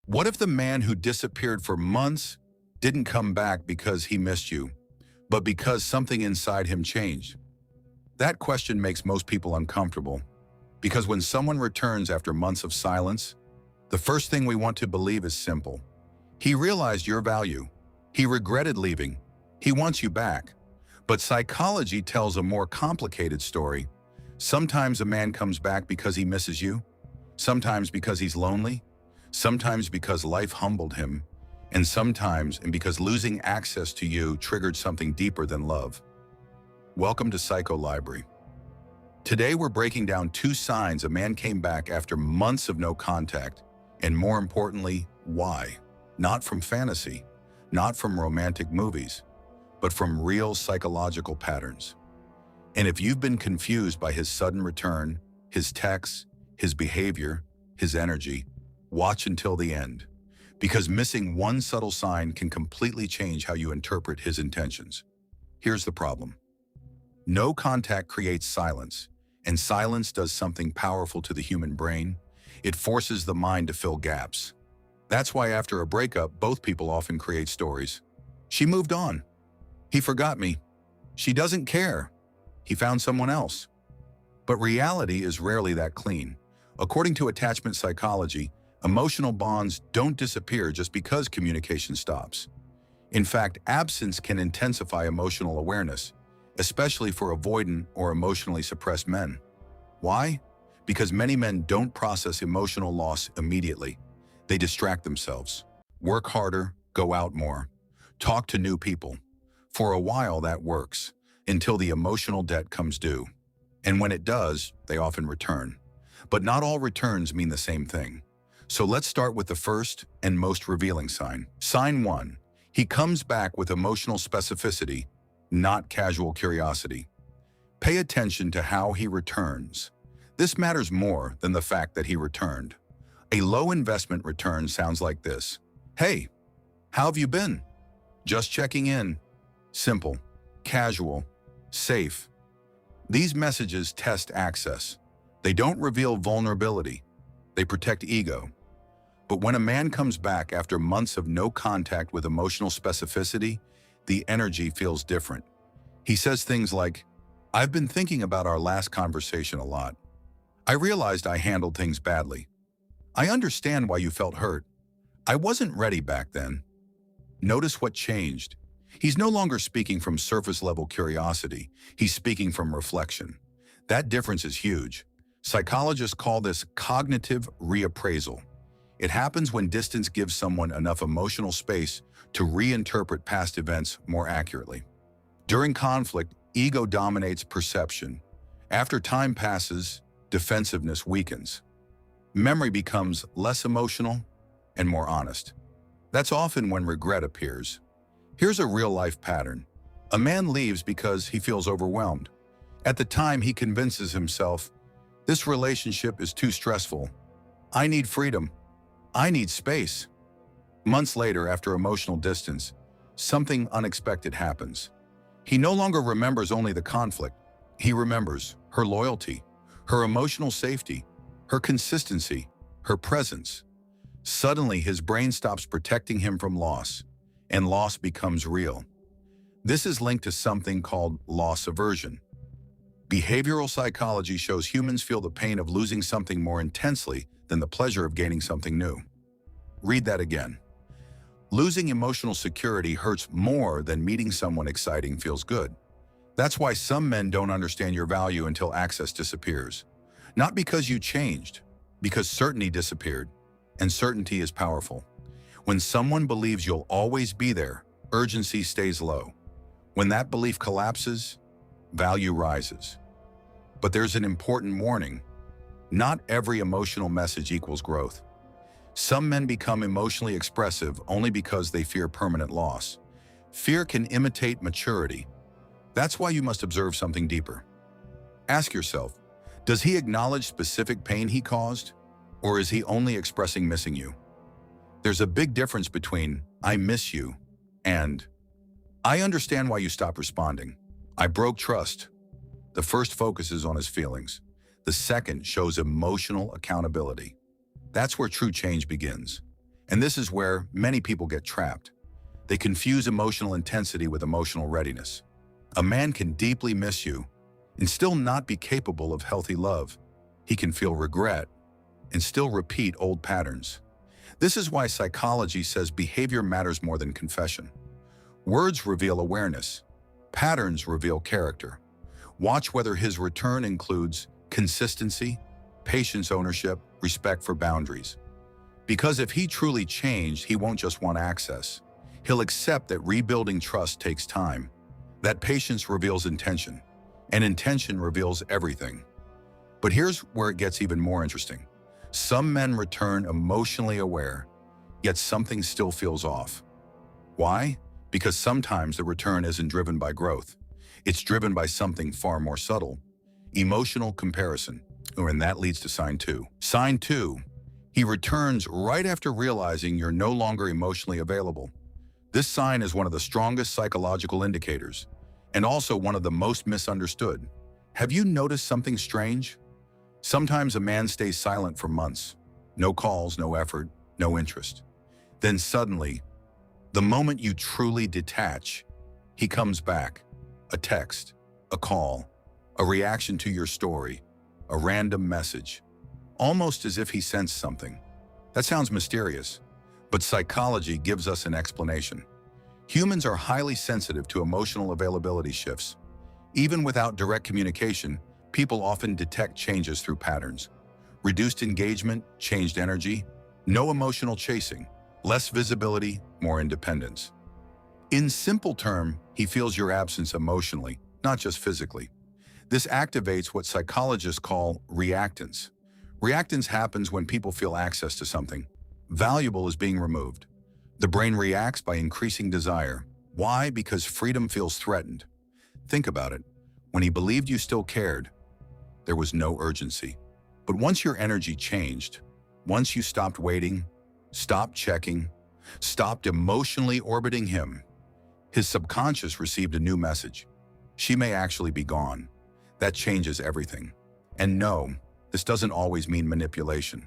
What if the man who disappeared for months didn't come back because he missed you, but because something inside him changed? That question makes most people uncomfortable, because when someone returns after months of silence, the first thing we want to believe is simple. He realized your value. He regretted leaving. He wants you back. But psychology tells a more complicated story. Sometimes a man comes back because he misses you, sometimes because he's lonely, sometimes because life humbled him, and sometimes because losing access to you triggered something deeper than love. Welcome to Psycho Library. Today we're breaking down 2 signs a man came back after months of no contact, and more importantly, why. Not from fantasy, not from romantic movies, but from real psychological patterns. And if you've been confused by his sudden return, his texts, his behavior, his energy, watch until the end, because missing one subtle sign can completely change how you interpret his intentions. Here's the problem. No contact creates silence, and silence does something powerful to the human brain. It forces the mind to fill gaps. That's why after a breakup, both people often create stories. She moved on. He forgot me. She doesn't care. He found someone else. But reality is rarely that clean. According to attachment psychology, emotional bonds don't disappear just because communication stops. In fact, absence can intensify emotional awareness, especially for avoidant or emotionally suppressed men. Why? Because many men don't process emotional loss immediately. They distract themselves, work harder, go out more, talk to new people. For a while that works, until the emotional debt comes due. And when it does, they often return. But not all returns mean the same thing. So let's start with the first and most revealing sign. Sign 1. He comes back with emotional specificity, not casual curiosity. Pay attention to how he returns. This matters more than the fact that he returned. A low investment return sounds like this. Hey, how have you been? Just checking in. Simple, casual, safe. These messages test access. They don't reveal vulnerability. They protect ego. But when a man comes back after months of no contact with emotional specificity, the energy feels different. He says things like, "I've been thinking about our last conversation a lot. I realized I handled things badly. I understand why you felt hurt. I wasn't ready back then." Notice what changed. He's no longer speaking from surface-level curiosity. He's speaking from reflection. That difference is huge. Psychologists call this cognitive reappraisal. It happens when distance gives someone enough emotional space to reinterpret past events more accurately. During conflict, ego dominates perception. After time passes, defensiveness weakens. Memory becomes less emotional and more honest. That's often when regret appears. Here's a real-life pattern. A man leaves because he feels overwhelmed. At the time, he convinces himself, "This relationship is too stressful. I need freedom. I need space." Months later, after emotional distance, something unexpected happens. He no longer remembers only the conflict. He remembers her loyalty, her emotional safety, her consistency, her presence. Suddenly, his brain stops protecting him from loss, and loss becomes real. This is linked to something called loss aversion. Behavioral psychology shows humans feel the pain of losing something more intensely than the pleasure of gaining something new. Read that again. Losing emotional security hurts more than meeting someone exciting feels good. That's why some men don't understand your value until access disappears. Not because you changed, because certainty disappeared, and certainty is powerful. When someone believes you'll always be there, urgency stays low. When that belief collapses, value rises. But there's an important warning. Not every emotional message equals growth. Some men become emotionally expressive only because they fear permanent loss. Fear can imitate maturity. That's why you must observe something deeper. Ask yourself, does he acknowledge specific pain he caused, or is he only expressing missing you? There's a big difference between "I miss you" and "I understand why you stopped responding. I broke trust." The first focuses on his feelings. The second shows emotional accountability. That's where true change begins. And this is where many people get trapped. They confuse emotional intensity with emotional readiness. A man can deeply miss you and still not be capable of healthy love. He can feel regret and still repeat old patterns. This is why psychology says behavior matters more than confession. Words reveal awareness. Patterns reveal character. Watch whether his return includes consistency, patience, ownership, respect for boundaries. Because if he truly changed, he won't just want access. He'll accept that rebuilding trust takes time. That patience reveals intention, and intention reveals everything. But here's where it gets even more interesting. Some men return emotionally aware, yet something still feels off. Why? Because sometimes the return isn't driven by growth. It's driven by something far more subtle, emotional comparison. And that leads to sign two. Sign two, he returns right after realizing you're no longer emotionally available. This sign is one of the strongest psychological indicators, and also one of the most misunderstood. Have you noticed something strange? Sometimes a man stays silent for months. No calls, no effort, no interest. Then suddenly, the moment you truly detach, he comes back. A text, a call, a reaction to your story, a random message. Almost as if he sensed something. That sounds mysterious, but psychology gives us an explanation. Humans are highly sensitive to emotional availability shifts. Even without direct communication, people often detect changes through patterns. Reduced engagement, changed energy, no emotional chasing, less visibility, more independence. In simple terms, he feels your absence emotionally, not just physically. This activates what psychologists call reactance. Reactance happens when people feel access to something valuable is being removed. The brain reacts by increasing desire. Why? Because freedom feels threatened. Think about it. When he believed you still cared, there was no urgency. But once your energy changed, once you stopped waiting, stopped checking, stopped emotionally orbiting him, his subconscious received a new message. She may actually be gone. That changes everything. And no, this doesn't always mean manipulation.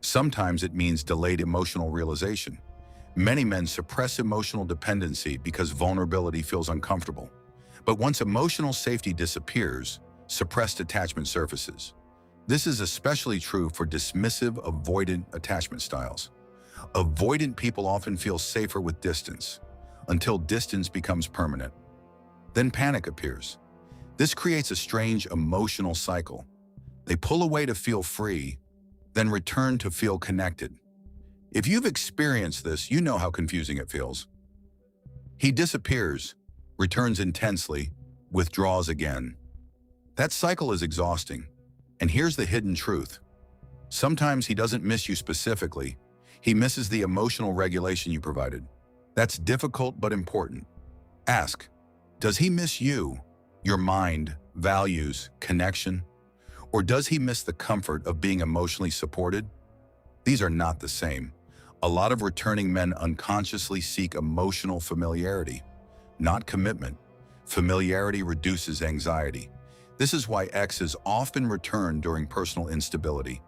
Sometimes it means delayed emotional realization. Many men suppress emotional dependency because vulnerability feels uncomfortable. But once emotional safety disappears, suppressed attachment surfaces. This is especially true for dismissive, avoidant attachment styles. Avoidant people often feel safer with distance, until distance becomes permanent. Then panic appears. This creates a strange emotional cycle. They pull away to feel free, then return to feel connected. If you've experienced this, you know how confusing it feels. He disappears, returns intensely, withdraws again. That cycle is exhausting. And here's the hidden truth. Sometimes he doesn't miss you specifically. He misses the emotional regulation you provided. That's difficult but important. Ask, does he miss you, your mind, values, connection? Or does he miss the comfort of being emotionally supported? These are not the same. A lot of returning men unconsciously seek emotional familiarity, not commitment. Familiarity reduces anxiety. This is why exes often return during personal instability,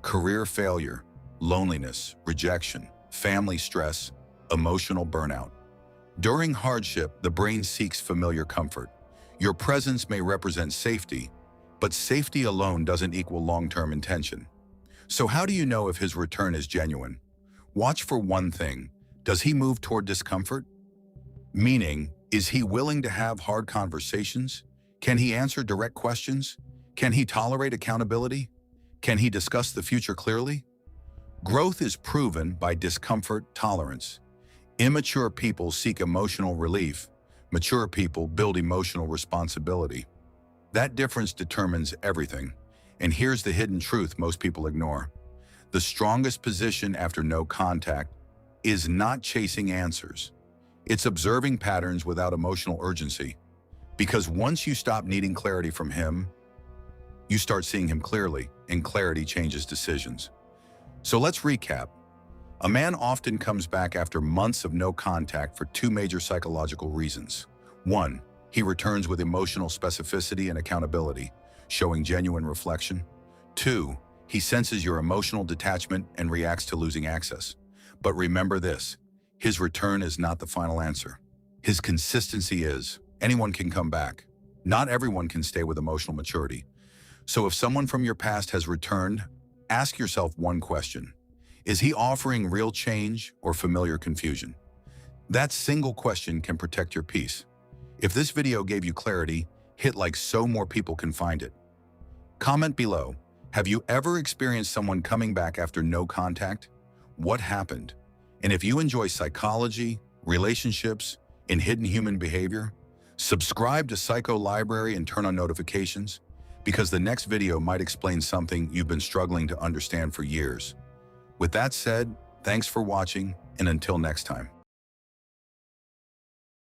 career failure, loneliness, rejection, family stress, emotional burnout. During hardship, the brain seeks familiar comfort. Your presence may represent safety, but safety alone doesn't equal long-term intention. So how do you know if his return is genuine? Watch for one thing. Does he move toward discomfort? Meaning, is he willing to have hard conversations? Can he answer direct questions? Can he tolerate accountability? Can he discuss the future clearly? Growth is proven by discomfort tolerance. Immature people seek emotional relief. Mature people build emotional responsibility. That difference determines everything. And here's the hidden truth most people ignore. The strongest position after no contact is not chasing answers. It's observing patterns without emotional urgency. Because once you stop needing clarity from him, you start seeing him clearly, and clarity changes decisions. So let's recap. A man often comes back after months of no contact for two major psychological reasons. 1. He returns with emotional specificity and accountability, showing genuine reflection. 2. He senses your emotional detachment and reacts to losing access. But remember this, his return is not the final answer. His consistency is. Anyone can come back. Not everyone can stay with emotional maturity. So if someone from your past has returned, ask yourself one question. Is he offering real change or familiar confusion? That single question can protect your peace. If this video gave you clarity, hit like so more people can find it. Comment below, have you ever experienced someone coming back after no contact? What happened? And if you enjoy psychology, relationships, and hidden human behavior, subscribe to Psycho Library and turn on notifications, because the next video might explain something you've been struggling to understand for years. With that said, thanks for watching, and until next time.